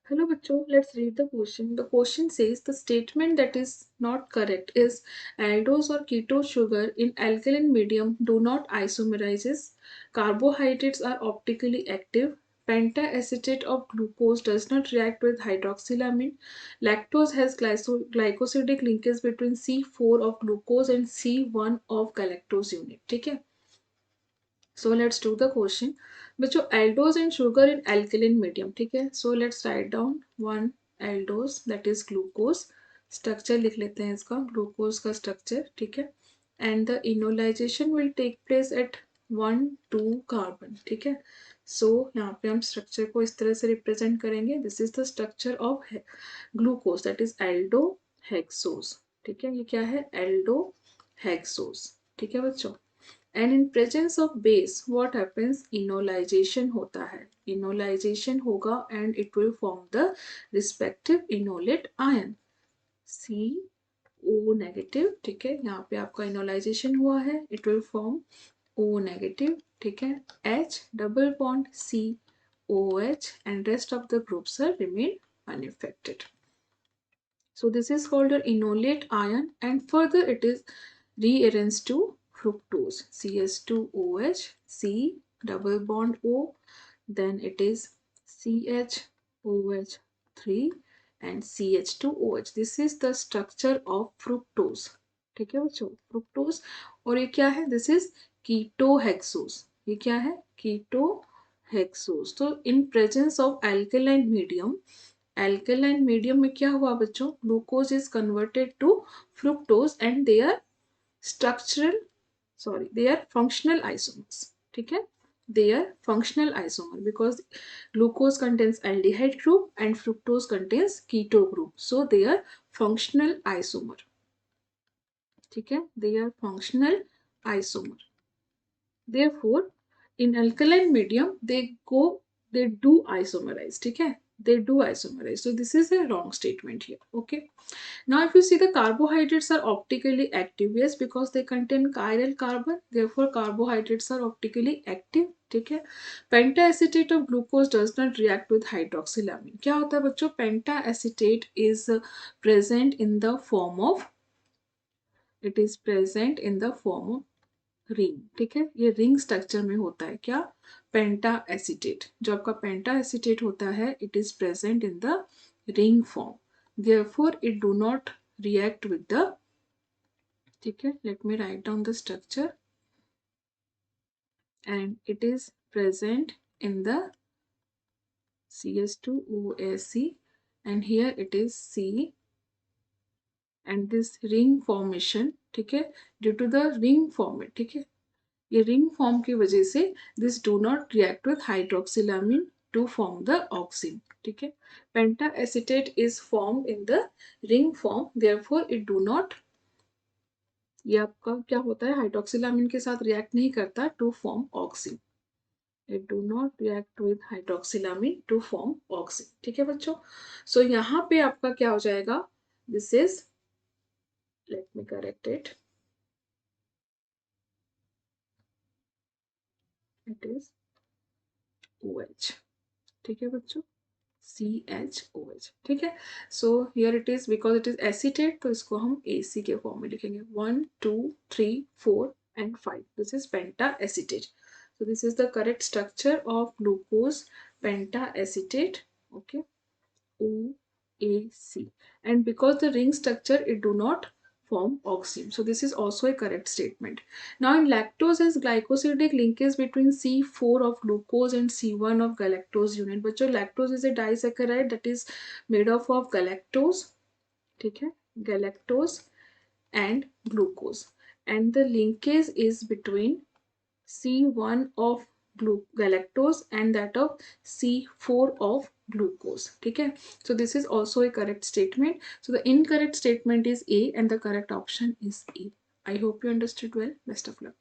Hello, Bacho. Let's read the question. The question says the statement that is not correct is aldose or keto sugar in alkaline medium do not isomerizes. Carbohydrates are optically active. Pentaacetate of glucose does not react with hydroxylamine. Lactose has glycosidic linkage between C4 of glucose and C1 of galactose unit. ठीक है? So let's do the question. बच्चों aldose and sugar in alkaline medium. ठीक है, so let's write down one aldose that is glucose. Structure लिख लेते हैं इसका, glucose का स्ट्रक्चर. ठीक है, and the enolization will take place at 1,2 carbon. ठीक है, सो यहाँ पे हम स्ट्रक्चर को इस तरह से रिप्रेजेंट करेंगे. This is the structure of glucose that is Aldo hexose. ठीक है, ये क्या है, एल्डो हेक्सोज. ठीक है बच्चों, and in presence of base what happens, enolization होता है. इनोलाइजेशन होगा and it will form the respective enolate ion C O negative. ठीक है, यहाँ पे आपका इनोलाइजेशन हुआ है, it will form O negative. ठीक है, H double bond C OH and rest of the groups are remain unaffected. So this is called an enolate ion, and further it is rearranged to fructose CH2OH C double bond O, then it is CHOH3 and CH2OH. This is the structure of fructose. ठीक है बच्चों, fructose. और ये क्या है, this is कीटोहेक्सोज. ये क्या है, कीटोहेक्सोज. तो in presence of alkaline medium, alkaline medium में क्या हुआ बच्चों, glucose is converted to fructose and they are structural, sorry they are functional isomers. ठीक है, they are functional isomer because glucose contains aldehyde group and fructose contains keto group, so they are functional isomer. ठीक है, they are functional isomer. Therefore in alkaline medium they do isomerize. ठीक है, they do isomerize, so this is a wrong statement here. Okay, now if you see the carbohydrates are optically active, yes, because they contain chiral carbon, therefore carbohydrates are optically active. ठीक है, pentaacetate of glucose does not react with hydroxylamine. क्या होता है बच्चों, pentaacetate is present in the form of, it is present in the form of ring. ठीक है, ये ring structure में होता है. क्या, पेंटा एसिटेट. जो आपका पेंटा एसिटेट होता है, it is present in the ring form, therefore it do not react with the. ठीक है, let me write down the structure, and it is present in the CH2OSC, and here it is C, and this ring formation. ठीक है, due to the ring format. ठीक है, ये ring form की वजह से this do not react with hydroxylamine to form the oxime. ठीक है, pentaacetate is form in the ring form, therefore it do not, ये आपका क्या होता है, हाइड्रोक्सिलामीन के साथ रिएक्ट नहीं करता to form oxime. It do not react with hydroxylamine to form oxime. ठीक है बच्चों, सो यहाँ पे आपका क्या हो जाएगा, this is, let me correct it, it is OH. ठीक है बच्चों, CHOH. ठीक है, so here it is, because it is acetate, तो इसको हम AC के फॉर्म में लिखेंगे. 1 2 3 4 and 5. This is penta acetate. So this is the correct structure of glucose pentacetate. Okay, OAC. And because the ring structure, it do not form oxime. So this is also a correct statement. Now in lactose is glycosidic linkage between C4 of glucose and C1 of galactose unit. But lactose is a disaccharide that is made up of galactose. ठीक है, galactose and glucose, and the linkage is between C1 of galactose and that of C4 of glucose. ठीक है, so this is also a correct statement. So the incorrect statement is A and the correct option is E. I hope you understood well. Best of luck.